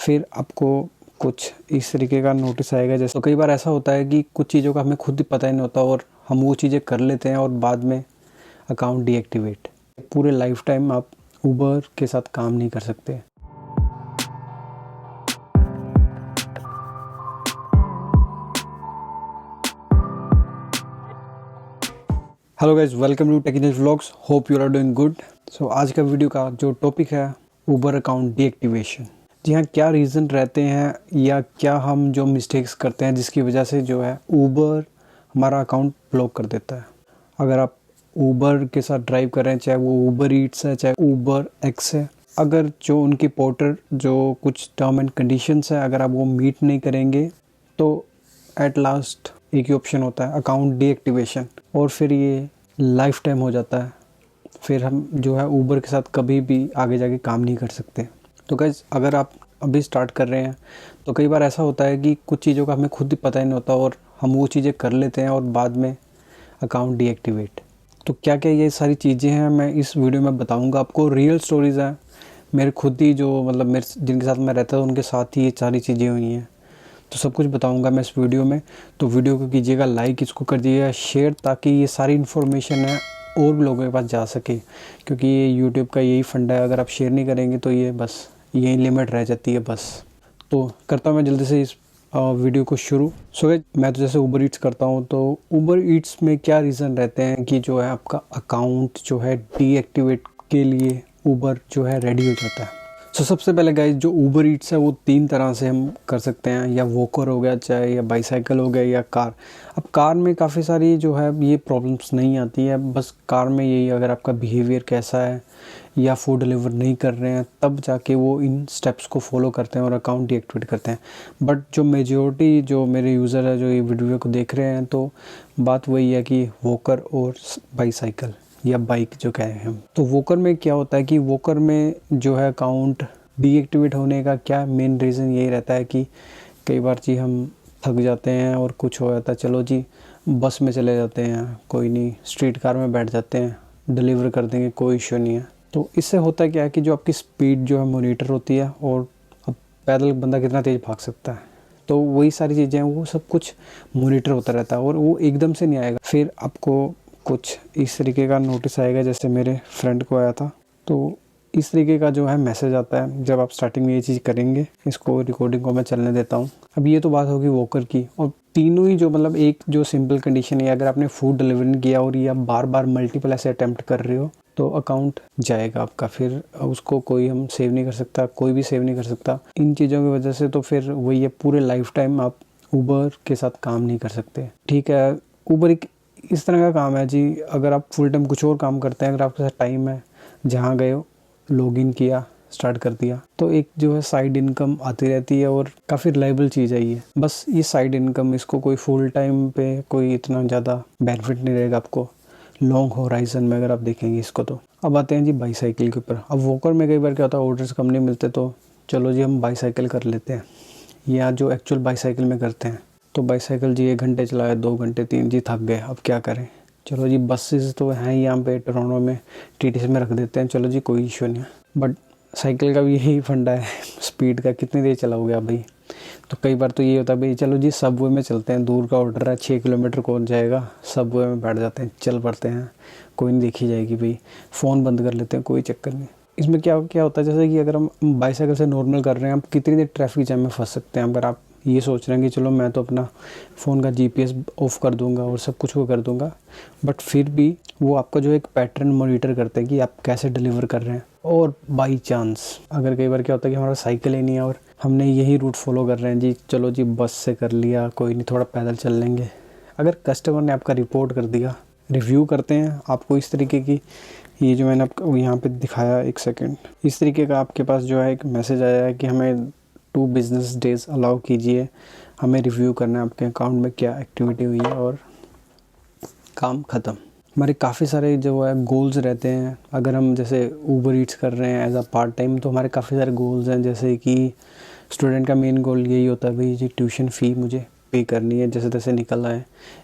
फिर आपको कुछ इस तरीके का नोटिस आएगा। जैसे तो कई बार ऐसा होता है कि कुछ चीज़ों का हमें खुद ही पता ही नहीं होता और हम वो चीज़ें कर लेते हैं और बाद में अकाउंट डीएक्टिवेट। पूरे लाइफ टाइम आप उबर के साथ काम नहीं कर सकते। Hello guys, welcome to tech India vlogs. Hope you are doing good. So आज का वीडियो का जो टॉपिक है उबर अकाउंट डीएक्टिवेशन। जी हाँ, क्या रीज़न रहते हैं या क्या हम जो मिस्टेक्स करते हैं जिसकी वजह से जो है उबर हमारा अकाउंट ब्लॉक कर देता है। अगर आप उबर के साथ ड्राइव कर रहे हैं, चाहे वो उबर ईट्स है चाहे उबर एक्स है, अगर जो उनकी पोर्टर जो कुछ टर्म एंड कंडीशंस है अगर आप वो मीट नहीं करेंगे तो एट लास्ट एक ही ऑप्शन होता है, अकाउंट डीएक्टिवेशन। और फिर ये लाइफ टाइम हो जाता है। फिर हम जो है उबर के साथ कभी भी आगे जाके काम नहीं कर सकते। तो गाइस, अगर आप अभी स्टार्ट कर रहे हैं तो कई बार ऐसा होता है कि कुछ चीज़ों का हमें खुद ही पता ही नहीं होता और हम वो चीज़ें कर लेते हैं और बाद में अकाउंट डीएक्टिवेट। तो क्या क्या ये सारी चीज़ें हैं मैं इस वीडियो में बताऊँगा आपको। रियल स्टोरीज़ हैं, मेरे खुद ही जो मतलब मेरे जिनके साथ मैं रहता था उनके साथ ही ये सारी चीज़ें हुई हैं। तो सब कुछ बताऊंगा मैं इस वीडियो में। तो वीडियो को कीजिएगा लाइक, इसको कर दीजिएगा शेयर, ताकि ये सारी इन्फॉर्मेशन है और भी लोगों के पास जा सके। क्योंकि ये यूट्यूब का यही फंडा है, अगर आप शेयर नहीं करेंगे तो ये बस यही लिमिट रह जाती है बस। तो करता हूँ मैं जल्दी से इस वीडियो को शुरू। सो मैं तो जैसे उबर ईट्स करता हूँ, तो उबर ईट्स में क्या रीज़न रहते हैं कि जो है आपका अकाउंट जो है डीएक्टिवेट के लिए उबर जो है रेडी हो जाता है। सो सबसे पहले गाइस, जो उबर ईट्स है वो 3 तरह से हम कर सकते हैं, या वॉकर हो गया, चाहे या बाईसाइकिल हो गया, या कार। अब कार में काफ़ी सारी जो है ये प्रॉब्लम्स नहीं आती है। बस कार में यही, अगर आपका बिहेवियर कैसा है या फूड डिलीवर नहीं कर रहे हैं तब जाके वो इन स्टेप्स को फॉलो करते हैं और अकाउंट डीएक्टिवेट करते हैं। बट जो मेजॉरिटी जो मेरे यूज़र है जो ये वीडियो को देख रहे हैं, तो बात वही है कि वॉकर और बाईसाइकिल या बाइक जो कहें हम। तो वॉकर में क्या होता है कि वॉकर में जो है अकाउंट डीएक्टिवेट होने का क्या मेन रीज़न यही रहता है कि कई बार जी हम थक जाते हैं और कुछ हो जाता है, चलो जी बस में चले जाते हैं, कोई नहीं, स्ट्रीट कार में बैठ जाते हैं, डिलीवर कर देंगे, कोई इशू नहीं है। तो इससे होता है क्या है कि जो आपकी स्पीड जो है मॉनिटर होती है, और अब पैदल बंदा कितना तेज़ भाग सकता है, तो वही सारी चीज़ें हैं, वो सब कुछ मॉनिटर होता रहता है और वो एकदम से नहीं आएगा। फिर आपको कुछ इस तरीके का नोटिस आएगा, जैसे मेरे फ्रेंड को आया था। तो इस तरीके का जो है मैसेज आता है जब आप स्टार्टिंग में ये चीज़ करेंगे। इसको रिकॉर्डिंग को मैं चलने देता हूँ। अब ये तो बात होगी वॉकर की, और तीनों ही जो मतलब एक जो सिंपल कंडीशन है, अगर आपने फूड डिलीवरी नहीं किया और ये आप बार बार मल्टीपल ऐसे अटैम्प्ट कर रहे हो तो अकाउंट जाएगा आपका। फिर उसको कोई हम सेव नहीं कर सकता, कोई भी सेव नहीं कर सकता इन चीज़ों की वजह से। तो फिर वही है, पूरे लाइफ टाइम आप उबर के साथ काम नहीं कर सकते। ठीक है, उबर एक इस तरह का काम है जी, अगर आप फुल टाइम कुछ और काम करते हैं, अगर आपके साथ टाइम है, जहाँ गए हो लॉगिन किया, स्टार्ट कर दिया, तो एक जो है साइड इनकम आती रहती है और काफ़ी रिलायबल चीज़ है ये। बस ये साइड इनकम, इसको कोई फुल टाइम पे कोई इतना ज़्यादा बेनिफिट नहीं रहेगा आपको लॉन्ग होराइजन में अगर आप देखेंगे इसको। तो अब आते हैं जी बाईसाइकिल के ऊपर। अब वॉकर में कई बार क्या होता है, ऑर्डर्स कम नहीं मिलते, तो चलो जी हम बाईसाइकिल कर लेते हैं, या जो एक्चुअल बाईसाइकिल में करते हैं। तो बाईसाइकिल जी 1 घंटे चलाया, 2 घंटे, 3, जी थक गए, अब क्या करें। चलो जी बसेस तो हैं यहाँ पे टोरंटो में, टीटीसी में रख देते हैं, चलो जी कोई इशू नहीं है। बट साइकिल का भी यही फंडा है, स्पीड का, कितनी देर चलाओगे आप भाई। तो कई बार तो ये होता है भाई, चलो जी सबवे में चलते हैं, दूर का ऑर्डर है, 6 किलोमीटर कौन जाएगा, सबवे में बैठ जाते हैं, चल पड़ते हैं, कोई नहीं देखी जाएगी भाई, फ़ोन बंद कर लेते हैं, कोई चक्कर नहीं। इसमें क्या क्या होता है, जैसे कि अगर हम बाईसाइकिल से नॉर्मल कर रहे हैं, आप कितनी देर ट्रैफिक जैम में फंस सकते हैं। अगर आप ये सोच रहे हैं कि चलो मैं तो अपना फ़ोन का जीपीएस ऑफ कर दूंगा और सब कुछ वो कर दूंगा, बट फिर भी वो आपका जो एक पैटर्न मॉनिटर करते हैं कि आप कैसे डिलीवर कर रहे हैं। और बाई चांस अगर कई बार क्या होता है कि हमारा साइकिल ही नहीं है और हमने यही रूट फॉलो कर रहे हैं जी, चलो जी बस से कर लिया, कोई नहीं, थोड़ा पैदल चल लेंगे। अगर कस्टमर ने आपका रिपोर्ट कर दिया, रिव्यू करते हैं आपको इस तरीके की, ये जो मैंने आपको यहाँ पे दिखाया, 1 सेकेंड, इस तरीके का आपके पास जो है एक मैसेज आया है कि हमें 2 बिजनेस डेज अलाउ कीजिए, हमें रिव्यू करना है आपके अकाउंट में क्या एक्टिविटी हुई है, और काम ख़त्म। हमारे काफ़ी सारे जो है गोल्स रहते हैं। अगर हम जैसे उबर ईट्स कर रहे हैं एज अ पार्ट टाइम, तो हमारे काफ़ी सारे गोल्स हैं। जैसे कि स्टूडेंट का मेन गोल यही होता है भाई जी, ट्यूशन फ़ी मुझे पे करनी है, जैसे तैसे निकल आए,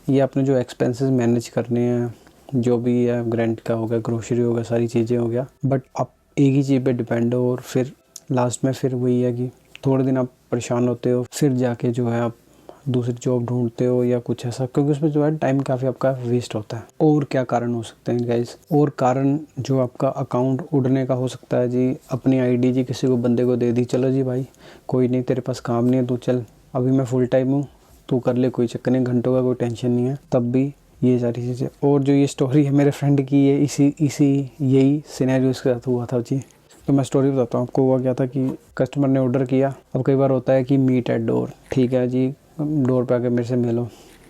या अपने जो एक्सपेंसेस मैनेज करने हैं, जो भी है, रेंट का हो गया, ग्रोसरी हो गया, सारी चीज़ें हो गया। बट आप एक ही चीज़ पे डिपेंड हो, और फिर लास्ट में फिर वही है कि थोड़े दिन आप परेशान होते हो, फिर जाके जो है आप दूसरी जॉब ढूंढते हो या कुछ ऐसा, क्योंकि उसमें जो है टाइम काफ़ी आपका वेस्ट होता है। और क्या कारण हो सकते हैं गाइस? और कारण जो आपका अकाउंट उड़ने का हो सकता है जी, अपनी आईडी जी किसी को बंदे को दे दी, चलो जी भाई कोई नहीं, तेरे पास काम नहीं है, तू चल अभी मैं फुल टाइम हूँ, तू कर ले, कोई चक्कर नहीं, घंटों का कोई टेंशन नहीं है। तब भी ये सारी चीज़ें। और जो ये स्टोरी है मेरे फ्रेंड की, ये इसी यही सिनेरियो इसके साथ हुआ था जी। तो मैं स्टोरी बताता हूँ आपको। हुआ क्या था कि कस्टमर ने ऑर्डर किया। अब कई बार होता है कि मीट एट डोर, ठीक है जी, डोर पे आके मेरे से मिलो।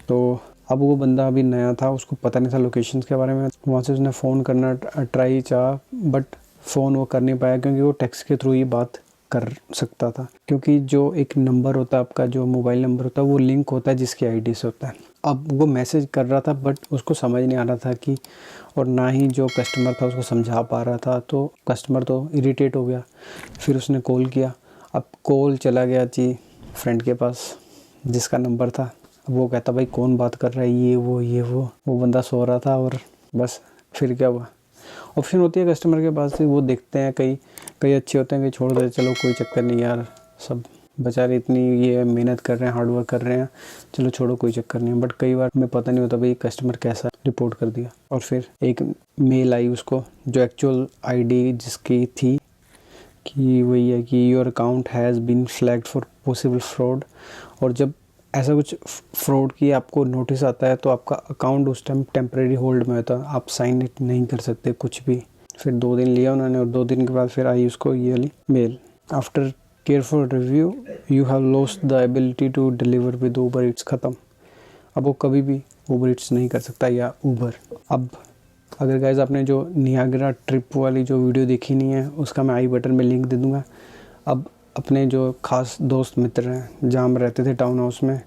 तो अब वो बंदा अभी नया था, उसको पता नहीं था लोकेशंस के बारे में। वहाँ से उसने फ़ोन करना ट्राई चाहा, बट फ़ोन वो कर नहीं पाया, क्योंकि वो टेक्स्ट के थ्रू ही बात कर सकता था, क्योंकि जो एक नंबर होता है आपका, जो मोबाइल नंबर होता है, वो लिंक होता है जिसकी आईडी से होता है। अब वो मैसेज कर रहा था, बट उसको समझ नहीं आ रहा था कि, और ना ही जो कस्टमर था उसको समझा पा रहा था। तो कस्टमर तो इरिटेट हो गया। फिर उसने कॉल किया। अब कॉल चला गया जी फ्रेंड के पास जिसका नंबर था। वो कहता भाई कौन बात कर रहा है, ये वो बंदा सो रहा था। और बस फिर क्या हुआ, ऑप्शन होती है कस्टमर के पास, वो देखते हैं, कई अच्छे होते हैं, कई छोड़ देते, चलो कोई चक्कर नहीं यार, सब बेचारे इतनी ये मेहनत कर रहे हैं, हार्ड वर्क कर रहे हैं, चलो छोड़ो कोई चक्कर नहीं है। बट कई बार हमें पता नहीं होता भाई कस्टमर कैसा, रिपोर्ट कर दिया। और फिर एक मेल आई उसको, जो एक्चुअल आईडी जिसकी थी, कि वही है कि your account has been flagged for possible fraud. और जब ऐसा कुछ फ्रॉड की आपको नोटिस आता है तो आपका अकाउंट उस टाइम टेम्परेरी होल्ड में होता है, आप साइन इट नहीं कर सकते कुछ भी। फिर 2 दिन लिया उन्होंने, और 2 दिन के बाद फिर आई उसको ये वाली mail, after careful review you have lost the ability to deliver with Uber Eats. ख़त्म। अब वो कभी भी ऊबर ईट्स नहीं कर सकता या ऊबर। अब अगर गाइस आपने जो नियाग्रा ट्रिप वाली जो वीडियो देखी नहीं है, उसका मैं आई बटन में लिंक दे दूँगा। अब अपने जो खास दोस्त मित्र हैं, जहाँ हम रहते थे टाउन हाउस में,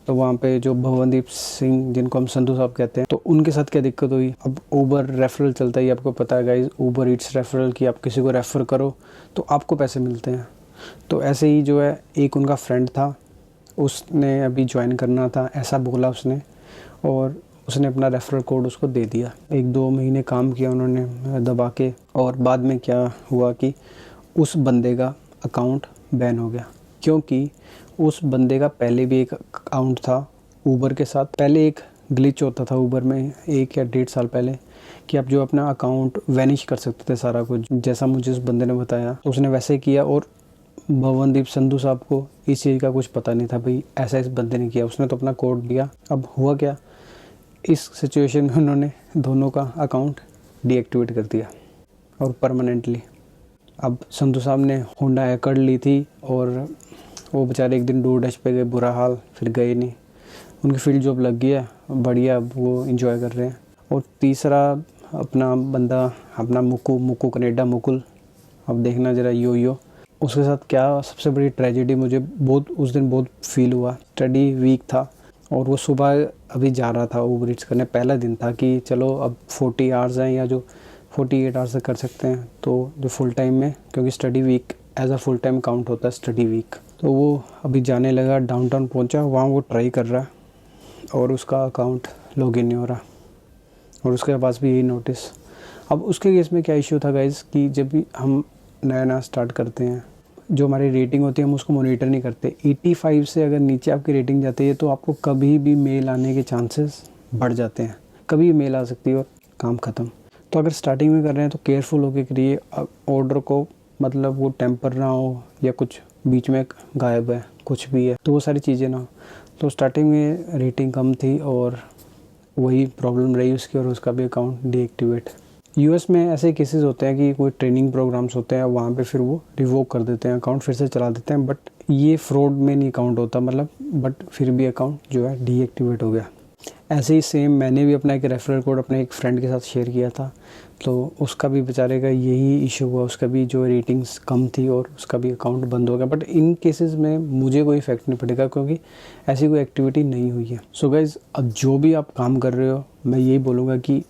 तो वहाँ पे जो भवनदीप सिंह, जिनको हम संधू साहब कहते हैं, तो उनके साथ क्या दिक्कत हुई। अब ऊबर रेफरल चलता है, आपको पता है गाइस, ऊबर ईट्स रेफरल की, आप किसी को रेफ़र करो तो आपको पैसे मिलते हैं। तो ऐसे ही जो है एक उनका फ्रेंड था, उसने अभी ज्वाइन करना था ऐसा बोला उसने, और उसने अपना रेफरल कोड उसको दे दिया। 1-2 महीने काम किया उन्होंने दबा के, और बाद में क्या हुआ कि उस बंदे का अकाउंट बैन हो गया, क्योंकि उस बंदे का पहले भी एक अकाउंट था ऊबर के साथ। पहले एक ग्लिच होता था ऊबर में 1 या 1.5 साल पहले, कि आप जो अपना अकाउंट वैनिश कर सकते थे सारा कुछ, जैसा मुझे उस बंदे ने बताया। तो उसने वैसे किया, और भवनदीप संधू साहब को इस चीज़ का कुछ पता नहीं था भाई ऐसा इस बंदे ने किया। उसने तो अपना कोड दिया। अब हुआ क्या, इस सिचुएशन में उन्होंने दोनों का अकाउंट डीएक्टिवेट कर दिया, और परमानेंटली। अब संधू साहब ने होंडा एकड़ ली थी, और वो बेचारे एक दिन डोरडैश पे गए, बुरा हाल, फिर गए नहीं। उनकी फील्ड जॉब लग गया, बढ़िया, अब वो एंजॉय कर रहे हैं। और तीसरा अपना बंदा, अपना मुकू कनेडा मुकुल, अब देखना ज़रा यो उसके साथ क्या सबसे बड़ी ट्रेजेडी मुझे उस दिन बहुत फील हुआ। स्टडी वीक था, और वो सुबह अभी जा रहा था ऊबर ईट्स करने, पहला दिन था कि चलो अब 40 आवर्स हैं, या जो 48 आवर्स से कर सकते हैं, तो जो फुल टाइम में, क्योंकि study week as a full time count होता है स्टडी वीक। तो वो अभी जाने लगा, डाउनटाउन पहुंचा, वहाँ वो ट्राई कर रहा है, और उसका अकाउंट लॉगिन नहीं हो रहा, और उसके पास भी यही नोटिस। अब उसके केस में क्या इशू था गाइज, कि जब भी हम नया स्टार्ट करते हैं, जो हमारी रेटिंग होती है हम उसको मॉनिटर नहीं करते। 85 से अगर नीचे आपकी रेटिंग जाती है तो आपको कभी भी मेल आने के चांसेस बढ़ जाते हैं, कभी भी मेल आ सकती है और काम ख़त्म। तो अगर स्टार्टिंग में कर रहे हैं तो केयरफुल होकर करिए ऑर्डर को, मतलब वो टेम्पर ना हो, या कुछ बीच में गायब है, कुछ भी है, तो वो सारी चीज़ें ना हो। तो स्टार्टिंग में रेटिंग कम थी, और वही प्रॉब्लम रही उसकी, और उसका भी अकाउंट डीएक्टिवेट। यूएस में ऐसे केसेस होते हैं कि कोई ट्रेनिंग प्रोग्राम्स होते हैं, वहाँ पे फिर वो रिवोक कर देते हैं अकाउंट, फिर से चला देते हैं, बट ये फ्रॉड में नहीं काउंट होता, मतलब बट फिर भी अकाउंट जो है डीएक्टिवेट हो गया। ऐसे ही सेम मैंने भी अपना एक रेफरल कोड अपने एक फ्रेंड के साथ शेयर किया था, तो उसका भी बेचारे का यही इशू हुआ, उसका भी जो रेटिंग्स कम थी और उसका भी अकाउंट बंद हो गया। बट इन केसेस में मुझे कोई इफेक्ट नहीं पड़ेगा, क्योंकि ऐसी कोई एक्टिविटी नहीं हुई है। सो गाइज, अब जो भी आप काम कर रहे हो, मैं यही बोलूँगा कि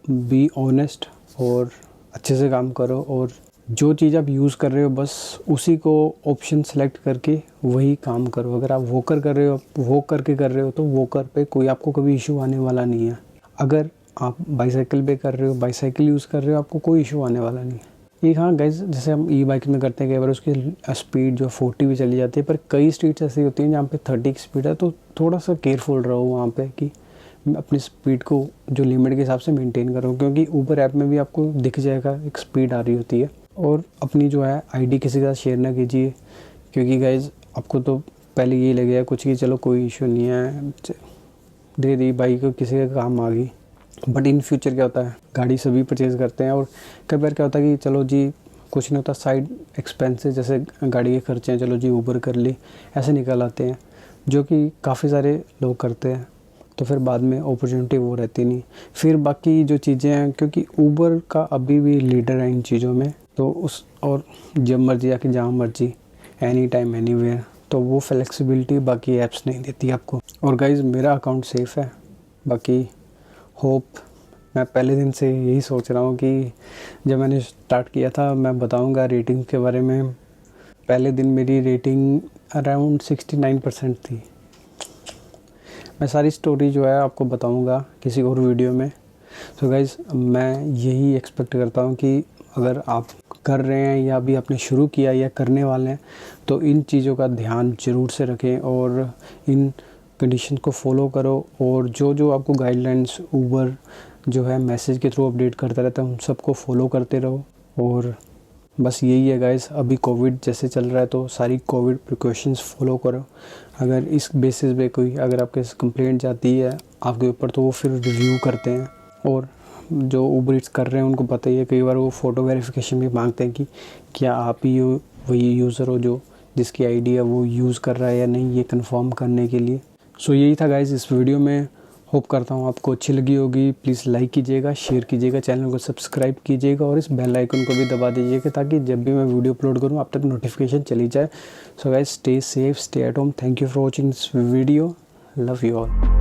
बी ऑनेस्ट और अच्छे से काम करो, और जो चीज़ आप यूज़ कर रहे हो बस उसी को ऑप्शन सेलेक्ट करके वही काम करो। अगर आप वॉकर कर रहे हो, वॉक करके कर रहे हो, तो वॉकर पे कोई आपको कभी इशू आने वाला नहीं है। अगर आप बाईसाइकिल पे कर रहे हो, बाईसाइकिल यूज़ कर रहे हो, आपको कोई इशू आने वाला नहीं है। एक हाँ गाइज, जैसे हम ई बाइक में करते हैं कई बार उसकी स्पीड जो 40 भी चली जाती है, पर कई स्ट्रीट्स ऐसी होती हैं जहाँ पे 30 की स्पीड है, तो थोड़ा सा केयरफुल रहो वहाँ पे कि अपनी स्पीड को जो लिमिट के हिसाब से मेंटेन करो, क्योंकि ऊबर ऐप में भी आपको दिख जाएगा एक स्पीड आ रही होती है। और अपनी जो है आईडी किसी के साथ शेयर ना कीजिए, क्योंकि गाइज आपको तो पहले यही लगेगा कुछ कि चलो कोई इशू नहीं है, दे दी बाइक को, किसी का काम आ गई। बट इन फ्यूचर क्या होता है, गाड़ी सभी परचेज़ करते हैं और कई बार क्या होता है कि चलो जी कुछ नहीं होता, साइड एक्सपेंसेस जैसे गाड़ी के खर्चे हैं, चलो जी ऊबर कर ली, ऐसे निकल आते हैं, जो कि काफ़ी सारे लोग करते हैं। तो फिर बाद में अपॉर्चुनिटी वो रहती नहीं। फिर बाकी जो चीज़ें हैं, क्योंकि ऊबर का अभी भी लीडर है इन चीज़ों में, तो उस और जब मर्जी आके जहाँ मर्जी, एनी टाइम एनीवेयर, तो वो फ्लेक्सिबिलिटी बाकी ऐप्स नहीं देती आपको। और गाइज़ मेरा अकाउंट सेफ़ है, बाकी होप, मैं पहले दिन से यही सोच रहा हूँ कि जब मैंने स्टार्ट किया था, मैं बताऊँगा रेटिंग के बारे में। पहले दिन मेरी रेटिंग अराउंड 69% थी। मैं सारी स्टोरी जो है आपको बताऊँगा किसी और वीडियो में। तो गाइज़ मैं यही एक्सपेक्ट करता हूँ कि अगर आप कर रहे हैं या अभी आपने शुरू किया या करने वाले हैं, तो इन चीज़ों का ध्यान ज़रूर से रखें और इन कंडीशन को फॉलो करो। और जो जो आपको गाइडलाइंस ऊबर जो है मैसेज के थ्रू अपडेट करता रहता है, उन सबको फॉलो करते रहो। और बस यही है गाइस, अभी कोविड जैसे चल रहा है तो सारी कोविड प्रिकॉशंस फॉलो करो। अगर इस बेसिस पे कोई अगर आपके कंप्लेंट जाती है आपके ऊपर, तो वो फिर रिव्यू करते हैं। और जो ऊबर ईट्स कर रहे हैं उनको पता ही है, कई बार वो फ़ोटो वेरिफिकेशन भी मांगते हैं कि क्या आप ही वही यूज़र हो जो जिसकी आईडी है वो यूज़ कर रहा है या नहीं, ये कंफर्म करने के लिए। सो यही था गाइज़ इस वीडियो में। होप करता हूँ आपको अच्छी लगी होगी। प्लीज़ लाइक कीजिएगा, शेयर कीजिएगा, चैनल को सब्सक्राइब कीजिएगा और इस बेल आइकन को भी दबा दीजिएगा, ताकि जब भी मैं वीडियो अपलोड करूँ आप तक नोटिफिकेशन चली जाए। So guys stay safe, stay at home. Thank you for watching this video. Love you all.